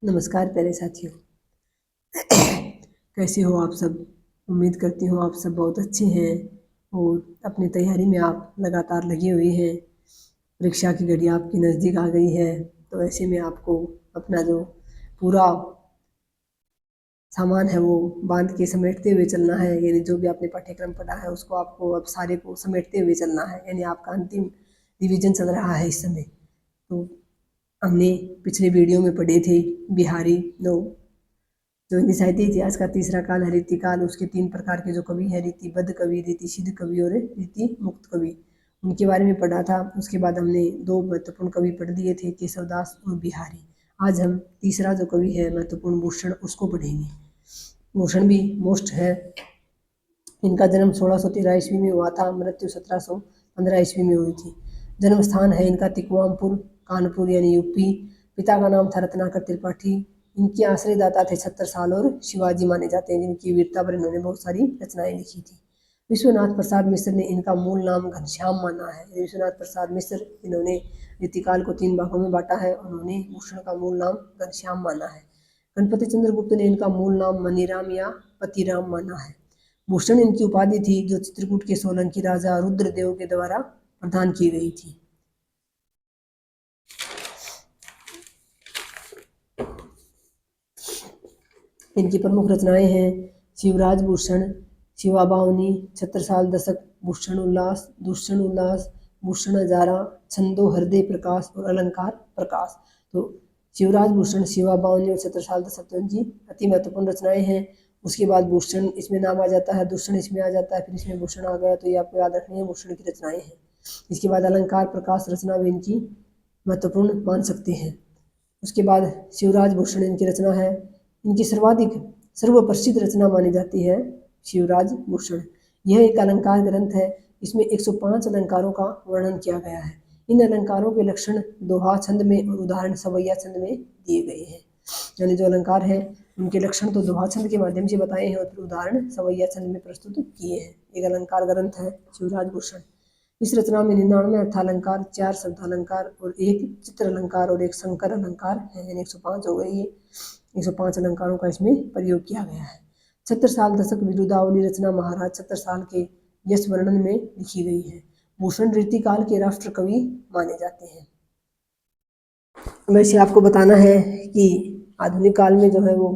नमस्कार प्यारे साथियों। कैसे हो आप सब? उम्मीद करती हूँ आप सब बहुत अच्छे हैं और अपनी तैयारी में आप लगातार लगे हुए हैं। परीक्षा की घड़ी आपकी नज़दीक आ गई है, तो ऐसे में आपको अपना जो पूरा सामान है वो बांध के समेटते हुए चलना है। यानी जो भी आपने पाठ्यक्रम पढ़ा है उसको आपको अब सारे को समेटते हुए चलना है। यानी आपका अंतिम रिवीजन चल रहा है इस समय। तो हमने पिछले वीडियो में पढ़े थे बिहारी लोग, जो हिंदी साहित्य इतिहास का तीसरा काल है रीतिकाल। उसके 3 प्रकार के जो कवि है, रीतिबद्ध कवि, रीतिसिद्ध कवि और रीति मुक्त कवि, उनके बारे में पढ़ा था। उसके बाद हमने 2 महत्वपूर्ण कवि पढ़ लिए थे, केशवदास और बिहारी। आज हम तीसरा जो कवि है महत्वपूर्ण, भूषण, उसको पढ़ेंगे। भूषण भी मोस्ट है। इनका जन्म 1613 ईस्वी में हुआ था, मृत्यु 1715 ईस्वी में हुई थी। जन्म स्थान है इनका तिकवामपुर, कानपुर यानी यूपी। पिता का नाम था रत्नाकर त्रिपाठी। इनके आश्रयदाता थे छत्रसाल और शिवाजी माने जाते हैं, जिनकी वीरता पर इन्होंने बहुत सारी रचनाएं लिखी थी। विश्वनाथ प्रसाद मिश्र ने इनका मूल नाम घनश्याम माना है। विश्वनाथ प्रसाद मिश्र, इन्होंने रीतिकाल को 3 भागों में बांटा है। उन्होंने भूषण का मूल नाम घनश्याम माना है। गणपति चंद्रगुप्त ने इनका मूल नाम मनीराम या पतिराम माना है। भूषण इनकी उपाधि थी, जो चित्रकूट के सोलंकी राजा रुद्रदेव के द्वारा प्रदान की गई थी। इनकी प्रमुख रचनाएं हैं शिवराज भूषण, शिवा बावनी, छत्रसाल दशक, भूषण उल्लास, दूषण उल्लास, भूषण हजारा, छंदो हृदय प्रकाश और अलंकार प्रकाश। तो शिवराज भूषण, शिवा बावनी और छत्रसाल दशक तो इनकी अति महत्वपूर्ण रचनाएं हैं। उसके बाद भूषण इसमें नाम आ जाता है, दूषण इसमें आ जाता है, फिर इसमें भूषण आ गया, तो ये आपको याद रखनी है, भूषण की रचनाएं हैं। इसके बाद अलंकार प्रकाश रचना भी इनकी महत्वपूर्ण मान सकते हैं। उसके बाद शिवराज भूषण इनकी रचना है। इनकी सर्वाधिक सर्वप्रसिद्ध रचना मानी जाती है शिवराज भूषण। यह एक अलंकार ग्रंथ है। इसमें 105 अलंकारों का वर्णन किया गया है। इन अलंकारों के लक्षण दोहा छंद में और उदाहरण सवैया छंद में दिए गए हैं। यानी जो अलंकार है उनके लक्षण तो दोहा छंद के माध्यम से बताए हैं और फिर उदाहरण सवैया छंद में प्रस्तुत किए हैं। एक अलंकार ग्रंथ है शिवराज भूषण। इस रचना में 99 अर्थालंकार, 4 शब्दालंकार और 1 चित्र अलंकार और 1 संकर अलंकार है। यानी 105 हो गई। 105 अलंकारों का इसमें प्रयोग किया गया है। छत्रसाल दशक विरुदावली रचना महाराज छत्रसाल के यश वर्णन में लिखी गई है। भूषण रीतिकाल के राष्ट्र कवि माने जाते हैं। वैसे आपको बताना है कि आधुनिक काल में जो है वो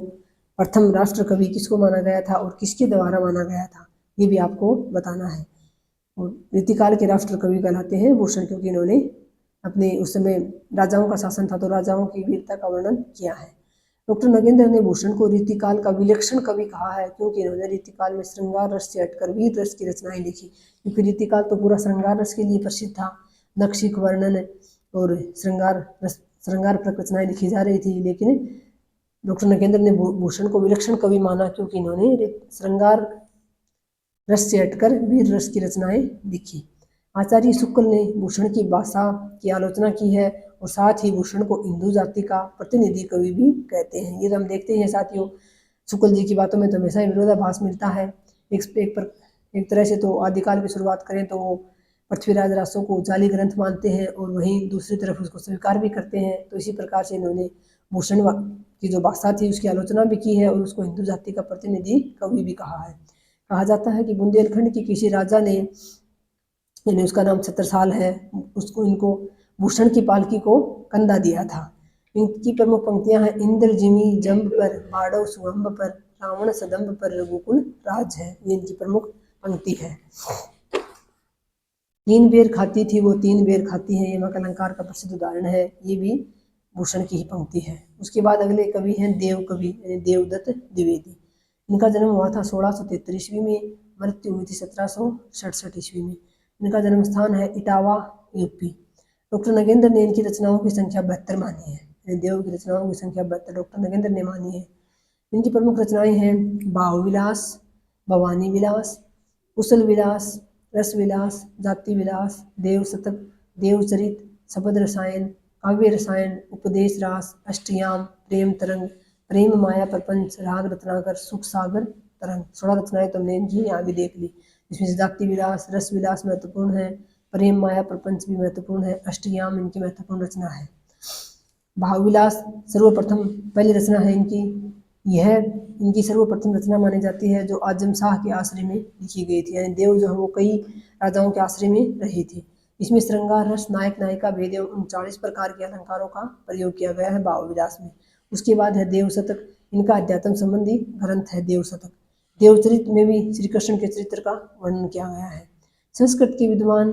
प्रथम राष्ट्र कवि किसको माना गया था और किसके द्वारा माना गया था, ये भी आपको बताना है। और रीतिकाल के राष्ट्र कवि कहलाते हैं भूषण, क्योंकि इन्होंने अपने उस समय राजाओं का शासन था तो राजाओं की वीरता का वर्णन किया है। डॉक्टर नगेंद्र ने भूषण को रीतिकाल का विलक्षण कवि कहा है, क्योंकि इन्होंने रीतिकाल में श्रृंगार रस से हटकर वीर रस की रचनाएं लिखी। क्योंकि रीतिकाल तो पूरा श्रृंगार रस के लिए प्रसिद्ध था। नक्षिक वर्णन और श्रृंगार पर रचनाएं लिखी जा रही थी, लेकिन डॉक्टर नगेंद्र ने भूषण को विलक्षण कवि माना, क्योंकि इन्होंने श्रृंगार रस से हटकर वीर रस की रचनाएं लिखी। आचार्य शुक्ल ने भूषण की भाषा की आलोचना की है और साथ ही भूषण को हिंदू जाति का प्रतिनिधि कवि भी कहते हैं। ये तो हम देखते हैं साथियों, शुक्ल जी की बातों में तो हमेशा विरोधाभास मिलता है। एक तरह से तो आदिकाल की शुरुआत करें तो वो पृथ्वीराज रासो को जाली ग्रंथ मानते हैं और वहीं दूसरी तरफ उसको स्वीकार भी करते हैं। तो इसी प्रकार से इन्होंने भूषण की जो भाषा थी उसकी आलोचना भी की है और उसको हिंदू जाति का प्रतिनिधि कवि भी कहा है। कहा जाता है कि बुंदेलखंड के किसी राजा ने, यानी उसका नाम छत्रसाल है, उसको इनको भूषण की पालकी को कंधा दिया था। इनकी प्रमुख पंक्तियां हैं, इंद्र जिमी जम्ब पर, बाड़व सुअंब पर, रावण सदम्ब पर, रघुकुल राज है। ये इनकी प्रमुख पंक्ति है। 3 बेर खाती थी वो 3 बेर खाती है, ये मक अलंकार का प्रसिद्ध उदाहरण है। ये भी भूषण की ही पंक्ति है। उसके बाद अगले कवि हैं देव कवि, यानी देवदत्त द्विवेदी। इनका जन्म हुआ था 1673 ईस्वी में, मृत्यु हुई थी 1767 ईस्वी में। इनका जन्म स्थान है इटावा, यूपी। डॉक्टर नगेंद्र ने इनकी रचनाओं की संख्या 72 मानी है। यानी देव की रचनाओं की संख्या 72 डॉक्टर नगेंद्र ने मानी है। इनकी प्रमुख रचनाएं हैं भाव विलास, भवानी विलास, कुशल विलास, रस विलास, जाति विलास, देव शतक, देवचरित, शब्द रसायन, काव्य रसायन, उपदेश रास, अष्टयाम, प्रेम तरंग, प्रेम माया प्रपंच, राग रत्नाकर, सुख सागर तरंग। 16 रचनाएं तो हमने इनकी यहाँ भी देख ली। इसमें से जाति विलास, रस विलास महत्वपूर्ण है, प्रेम माया प्रपंच भी महत्वपूर्ण है, अष्टयाम इनकी महत्वपूर्ण रचना है। भावविलास सर्वप्रथम पहली रचना है इनकी। यह इनकी सर्वप्रथम रचना मानी जाती है जो आजम शाह के आश्रय में लिखी गई थी। यानी देव जो है वो कई राजाओं के आश्रय में रहे थे। इसमें श्रृंगार रस, नायक नायिका भेद एवं 39 प्रकार के अलंकारों का प्रयोग किया गया है भावविलास में। उसके बाद है देव शतक। इनका अध्यात्म संबंधी ग्रंथ है देव शतक। देवचरित में भी श्री कृष्ण के चरित्र का वर्णन किया गया है। संस्कृत के विद्वान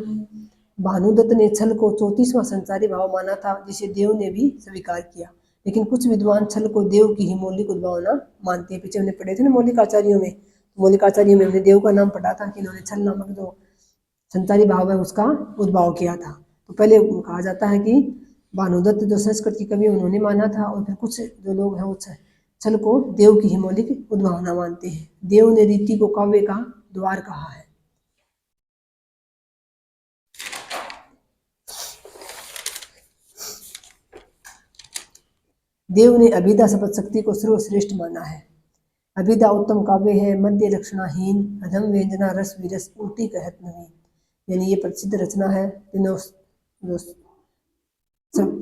भानुदत्त ने छल को 34वां संसारी भाव माना था, जिसे देव ने भी स्वीकार किया। लेकिन कुछ विद्वान छल को देव की ही मौलिक उद्भावना मानते हैं। पीछे हमने पढ़े थे ना मौलिकाचार्यों में, मौलिकाचार्यों में हमने देव का नाम पढ़ा था कि इन्होंने छल नामक जो संसारी भाव है उसका उद्भाव किया था। तो पहले कहा जाता है कि भानुदत्त जो संस्कृत की कवि उन्होंने माना था, और फिर कुछ जो लोग हैं वो छल को देव की ही मौलिक उद्भावना मानते हैं। देव ने रीति को काव्य का द्वार कहा है। देव ने अभिधा शब्द शक्ति को सर्वश्रेष्ठ माना है। अभिधा उत्तम काव्य है, मध्य लक्षणाहीन, अधम व्यंजना रस विरस, उल्टी कहत नवीन। यानी ये प्रसिद्ध रचना है। तीनों जो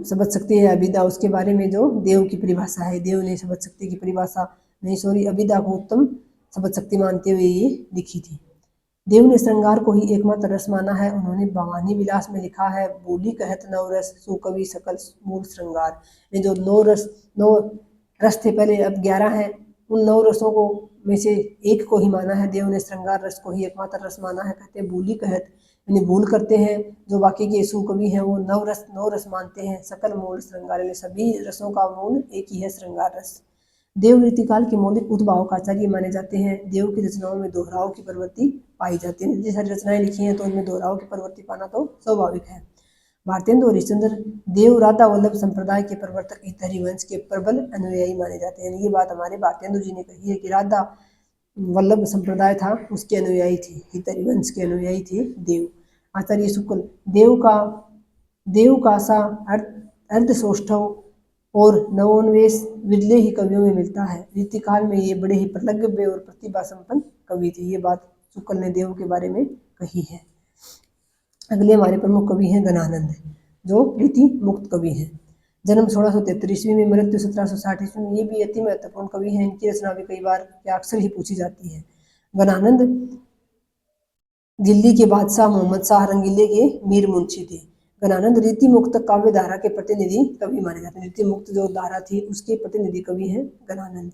शब्द शक्ति है अभिधा, उसके बारे में जो देव की परिभाषा है, देव ने शब्द शक्ति की परिभाषा नहीं सॉरी अभिधा को उत्तम शब्द शक्ति मानते हुए ये लिखी थी। देव ने श्रृंगार को ही एकमात्र रस माना है। उन्होंने भवानी विलास में लिखा है, बोली कहत नव रस सुकवि सकल मूल श्रृंगार। ये जो नौ रस थे पहले, अब 11 हैं। उन 9 रसों को में से एक को ही माना है देव ने, श्रृंगार रस को ही एकमात्र रस माना है। कहते हैं बोली कहत, यानी भूल करते हैं जो बाकी के सुकवि हैं वो 9 रस मानते हैं। सकल मूल श्रृंगार, यानी सभी रसों का मूल एक ही है, श्रृंगार रस। देव रीतिकाल के मौलिक उद्भाव का आचार्य माने जाते हैं। देव की रचनाओं में दोहराव की प्रवृत्ति पाई जाती है। जितनी सारी रचनाएं लिखी हैं तो उनमें दोहराव की प्रवृत्ति पाना तो स्वाभाविक है। भारतेंदु हरिश्चंद्र देव राधा वल्लभ संप्रदाय के प्रवर्तक हित हरिवंश के प्रबल अनुयायी माने जाते हैं। ये बात हमारे भारतेंदु जी ने कही है कि राधा वल्लभ संप्रदाय था उसके अनुयायी थे, हित हरिवंश के अनुयायी थे देव। आचार्य शुक्ल देव का सा अर्ध सौष्ठव और नवोन्वेष विरले ही कवियों में मिलता है। रीतिकाल में ये बड़े ही प्रगल्भ और प्रतिभा संपन्न कवि थे। ये बात शुक्ल ने देव के बारे में कही है। अगले हमारे प्रमुख कवि हैं गणानंद, जो रीति मुक्त कवि हैं। जन्म 1673 ईस्वी में, मृत्यु 1760 ईस्वी में। ये भी अति महत्वपूर्ण कवि हैं। इनकी रचना भी कई बार या अक्सर ही पूछी जाती है। गणानंद दिल्ली के बादशाह मोहम्मद शाह रंगीले के मीर मुंशी थे। गणानंद रीति मुक्त काव्य धारा के प्रतिनिधि कवि माने जाते हैं। रीति मुक्त जो धारा थी उसके प्रतिनिधि कवि हैं गणानंद।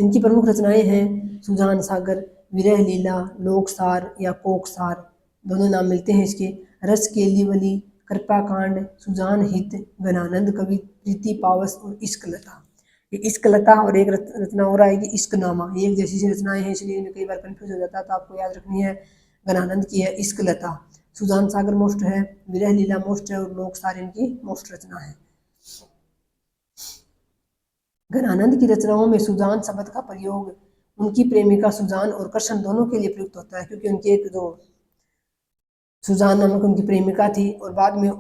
इनकी प्रमुख रचनाएं हैं सुजान सागर, विरह लीला, लोकसार या कोकसार, दोनों नाम मिलते हैं इसके। रस केलीवली, कृपा कांड, सुजान हित, गणानंद कवि, प्रीति पावस और इश्क लता। ये इश्क लता और एक रचना और आएगी इश्क नामा। ये एक जैसी सी रचनाएं हैं, इसलिए इनमें कई बार कंफ्यूज हो जाता है, तो आपको याद रखनी है। गणानंद की है इश्क लता, सुजान सागर मोस्ट है, विरह लीला मोस्ट है और लोकसार इनकी मोस्ट रचना है। गणानंद की रचनाओं में सुजान शब्द का प्रयोग उनकी प्रेमिका सुजान और कृष्ण दोनों के लिए प्रयुक्त होता है, क्योंकि उनकी एक जो सुजान नामक उनकी प्रेमिका थी और बाद में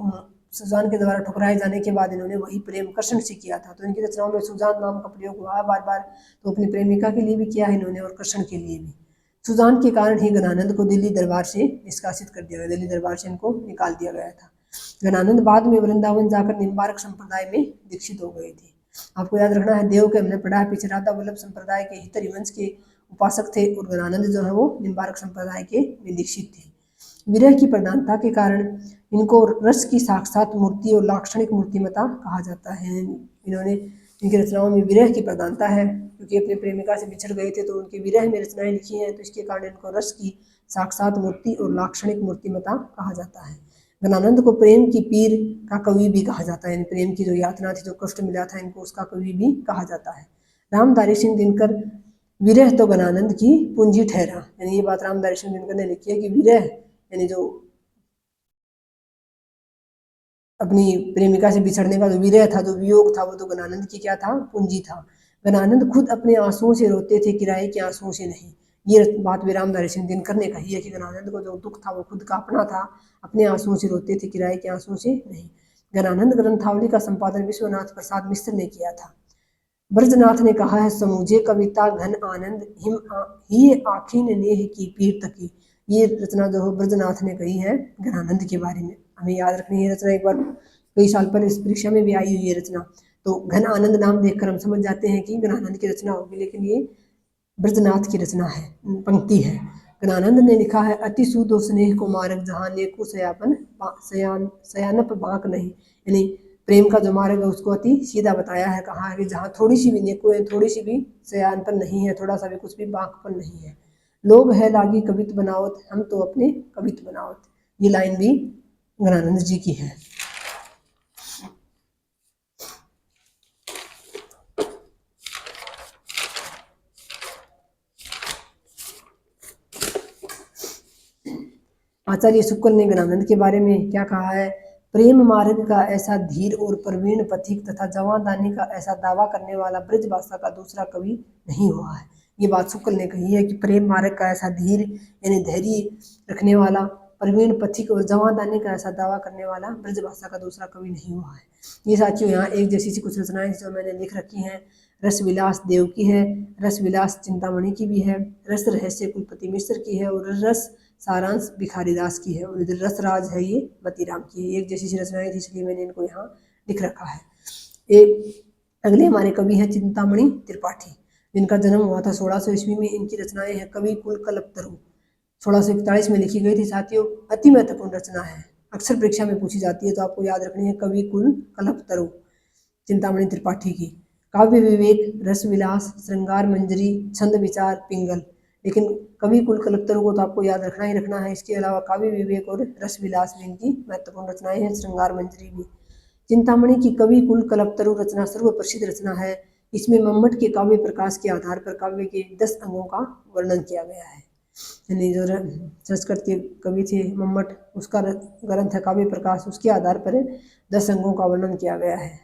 सुजान के द्वारा ठुकराए जाने के बाद इन्होंने वही प्रेम कृष्ण से किया था। तो इनकी रचनाओं में सुजान नाम का प्रयोग हुआ है बार बार, तो अपनी प्रेमिका के लिए भी किया है इन्होंने और कृष्ण के लिए भी। सुजान के कारण ही गणानंद को दिल्ली दरबार से निष्कासित कर दिया गया, दिल्ली दरबार से इनको निकाल दिया गया था। गणानंद बाद में वृंदावन जाकर निम्बार्क संप्रदाय में दीक्षित हो गए थे। आपको याद रखना है, देव के हमने पढ़ा है पीछे, राधा वल्लभ संप्रदाय के हित हरिवंश के उपासक थे और गणानंद जो है वो निम्बार्क संप्रदाय के में दीक्षित थे। विरह की प्रधानता के कारण इनको रस की साक्षात मूर्ति और लाक्षणिक मूर्तिमता कहा जाता है। इन्होंने इनकी रचनाओं में विरह की प्रधानता है, क्योंकि अपनी प्रेमिका से बिछड़ गए थे तो उनके विरह में रचनाएं लिखी हैं, तो इसके कारण इनको रस की साक्षात मूर्ति और लाक्षणिक मूर्तिमता कहा जाता है। गणानंद को प्रेम की पीर का कवि भी कहा जाता है। प्रेम की जो यातना थी, जो कष्ट मिला था, इनको उसका कवि भी कहा जाता है। रामधारी सिंह दिनकर, विरह तो गणानंद की पूंजी ठहरा। यानी ये बात रामधारी सिंह दिनकर ने लिखी है कि विरह यानी जो अपनी प्रेमिका से बिछड़ने का जो विरह था, जो वियोग था, वो तो गणानंद की क्या था, पूंजी था। गणानंद खुद अपने आंसुओं से रोते थे, किराए के आंसुओं से नहीं। ये बात भी रामधारी सिंह दिनकर ने कही है कि गणानंद को जो दुख था वो खुद का अपना था, अपने आंसुओं से रोते थे, किराए के आंसुओं से नहीं। गणानंद ग्रंथावली का संपादन विश्वनाथ प्रसाद मिश्र ने किया था। ब्रजनाथ ने कहा है, समूझे कविता घन आनंद हिम ही आखिन नेह की पीर तकी। ये रचना जो ब्रजनाथ ने कही है गणानंद के बारे में। हमें याद रखनी है रचना। एक बार कई साल पहले इस परीक्षा में भी आई हुई है रचना। तो घन आनंद नाम देखकर हम समझ जाते हैं कि घनानंद की रचना होगी, लेकिन ये ब्रजनाथ की रचना है, पंक्ति है। ज्ञानानंद ने लिखा है, अति सूदो स्नेह को मार्ग जहाँ नेकु सयापन सयानप बांक नहीं। यानी प्रेम का जो मार्ग है उसको अति सीधा बताया है। कहा है कि जहाँ थोड़ी सी भी नेको है, थोड़ी सी भी सयानपन नहीं है, थोड़ा सा भी कुछ भी बांकपन नहीं है। लोग है लागी कवित बनावत, हम तो अपने कवित बनावत। ये लाइन भी ज्ञानानंद जी की है। आचार्य शुक्ल ने ज्ञानानंद के बारे में क्या कहा है, प्रेम मार्ग का ऐसा धीर और प्रवीण पथिक तथा जवादानी का ऐसा दावा करने वाला ब्रज भाषा का दूसरा कवि नहीं हुआ है। ये बात शुक्ल ने कही है कि प्रेम मार्ग का ऐसा धीर यानी धैर्य रखने वाला, प्रवीण पथिक और जवादानी का ऐसा दावा करने वाला ब्रज भाषा का दूसरा कवि नहीं हुआ है। ये साथियों यहाँ एक जैसी सी कुछ रचनाएं जो मैंने लिख रखी हैं। रस विलास देव की है, रस विलास चिंतामणि की भी है, रस रहस्य कुलपति मिश्र की है, और रस सारांश भिखारी दास की है, और इधर रसराज है ये मतीराम की है। एक जैसी सी रचनाएं थी, इसलिए मैंने इनको यहाँ लिख रखा है। एक अगले हमारे कवि हैं चिंतामणि त्रिपाठी, जिनका जन्म हुआ था 1600 ईस्वी में। इनकी रचनाएं हैं कवि कुल कल्पतरु, 1641 में लिखी गई थी। साथियों अति महत्वपूर्ण रचना है, अक्सर परीक्षा में पूछी जाती है, तो आपको याद रखनी है कवि कुल कल्पतरु चिंतामणि त्रिपाठी की। काव्य विवेक, रस विलास, श्रृंगार मंजरी, छंद विचार, पिंगल। लेकिन कवि कुल कल्पतरु को तो आपको याद रखना ही रखना है। इसके अलावा काव्य विवेक और रस विलास भी इनकी महत्वपूर्ण रचनाएं हैं, श्रृंगार मंजरी भी। चिंतामणि की कवि कुल कल्पतरु रचना सर्व प्रसिद्ध रचना है। इसमें मम्मट के काव्य प्रकाश के आधार पर काव्य के 10 अंगों का वर्णन किया गया है। यानी जो संस्कृत के कवि थे मम्मट, उसका ग्रंथ है काव्य प्रकाश, उसके आधार पर 10 अंगों का वर्णन किया गया है।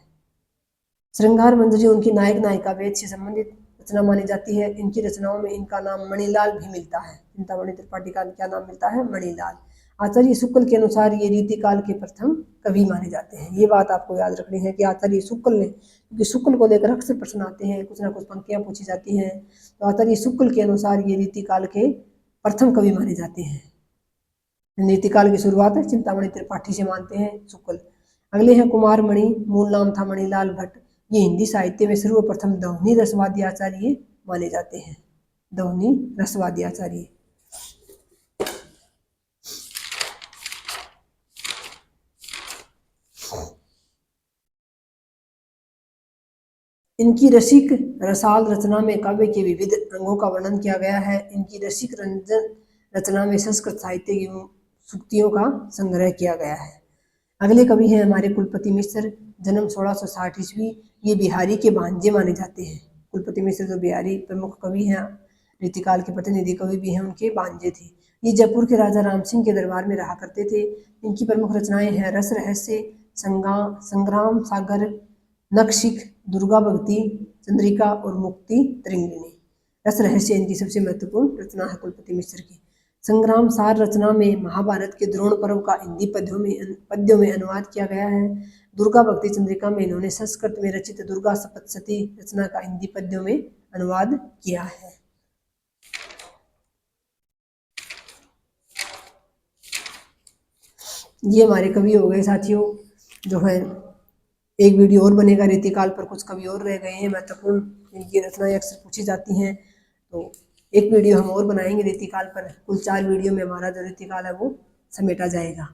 श्रृंगार मंजरी उनकी नायक नायिका वेद से संबंधित रचना मानी जाती है। इनकी रचनाओं में इनका नाम मणिलाल भी मिलता है। चिंतामणि त्रिपाठी का क्या नाम मिलता है, मणिलाल। आचार्य शुक्ल के अनुसार ये रीतिकाल के प्रथम कवि माने जाते हैं। ये बात आपको याद रखनी है कि आचार्य शुक्ल ने, क्योंकि शुक्ल को लेकर अक्सर प्रश्न आते हैं, कुछ ना कुछ पंक्तियां पूछी जाती हैं, तो आचार्य शुक्ल के अनुसार ये रीतिकाल के प्रथम कवि माने जाते हैं। रीतिकाल की शुरुआत चिंतामणि त्रिपाठी से मानते हैं शुक्ल। अगले हैं कुमार मणि, मूल नाम था मणिलाल भट्ट। ये हिंदी साहित्य में सर्वप्रथम दोहनी रसवादी आचार्य माने जाते हैं। दोहनी रसवादी आचार्य। इनकी रसिक रसाल रचना में काव्य के विविध अंगों का वर्णन किया गया है। इनकी रसिक रंजन रचना में संस्कृत साहित्य की सूक्तियों का संग्रह किया गया है। अगले कवि हैं हमारे कुलपति मिश्र, जन्म 1660 ईस्वी। ये बिहारी के भांजे माने जाते हैं। कुलपति मिश्र जो बिहारी प्रमुख कवि हैं, रीतिकाल के प्रतिनिधि कवि भी हैं, उनके भांजे थे। ये जयपुर के राजा राम सिंह के दरबार में रहा करते थे। इनकी प्रमुख रचनाएं हैं रस रहस्य, संग्राम सागर, नखशिख, दुर्गा भक्ति, चंद्रिका और मुक्ति त्रिंगिणी। रस रहस्य इनकी सबसे महत्वपूर्ण रचना है कुलपति मिश्र की। संग्राम सार रचना में महाभारत के द्रोण पर्व का हिंदी पद्यों में अनुवाद किया गया है। दुर्गा भक्ति चंद्रिका में इन्होंने संस्कृत में रचित दुर्गा सप्तशती रचना का हिंदी पद्यों में अनुवाद किया है। ये हमारे कवि हो गए साथियों। जो है एक वीडियो और बनेगा रीतिकाल पर, कुछ कवि और रह गए हैं महत्वपूर्ण, इनकी रचनाएं अक्सर पूछी जाती हैं, तो एक वीडियो हम और बनाएंगे रीतिकाल पर। कुल 4 वीडियो में हमारा जो रीतिकाल है वो समेटा जाएगा।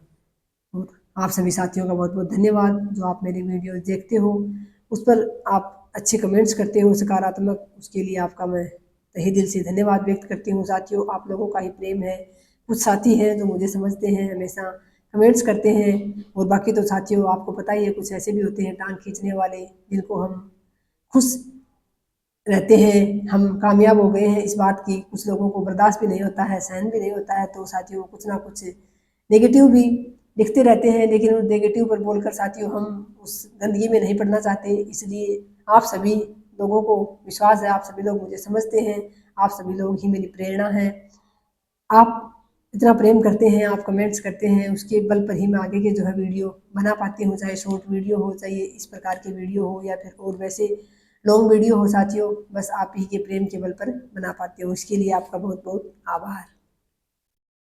और आप सभी साथियों का बहुत बहुत धन्यवाद जो आप मेरी वीडियो देखते हो, उस पर आप अच्छे कमेंट्स करते हो सकारात्मक, उसके लिए आपका मैं तहे दिल से धन्यवाद व्यक्त करती हूँ। साथियों आप लोगों का ही प्रेम है। कुछ साथी हैं जो मुझे समझते हैं, हमेशा कमेंट्स करते हैं, और बाकी तो साथियों आपको पता ही है कुछ ऐसे भी होते हैं टांग खींचने वाले, जिनको हम खुश रहते हैं हम कामयाब हो गए हैं इस बात की, कुछ लोगों को बर्दाश्त भी नहीं होता है, सहन भी नहीं होता है, तो साथियों कुछ ना कुछ नेगेटिव भी लिखते रहते हैं। लेकिन उस नेगेटिव पर बोलकर साथियों हम उस गंदगी में नहीं पड़ना चाहते। इसलिए आप सभी लोगों को विश्वास है, आप सभी लोग मुझे समझते हैं, आप सभी लोग ही मेरी प्रेरणा है। आप इतना प्रेम करते हैं, आप कमेंट्स करते हैं, उसके बल पर ही मैं आगे के जो है वीडियो बना पाती हूँ, चाहे शॉर्ट वीडियो हो, चाहे इस प्रकार के वीडियो हो, या फिर और वैसे लॉन्ग वीडियो हो। साथियों बस आप ही के प्रेम के बल पर बना पाते हो, इसके लिए आपका बहुत बहुत आभार।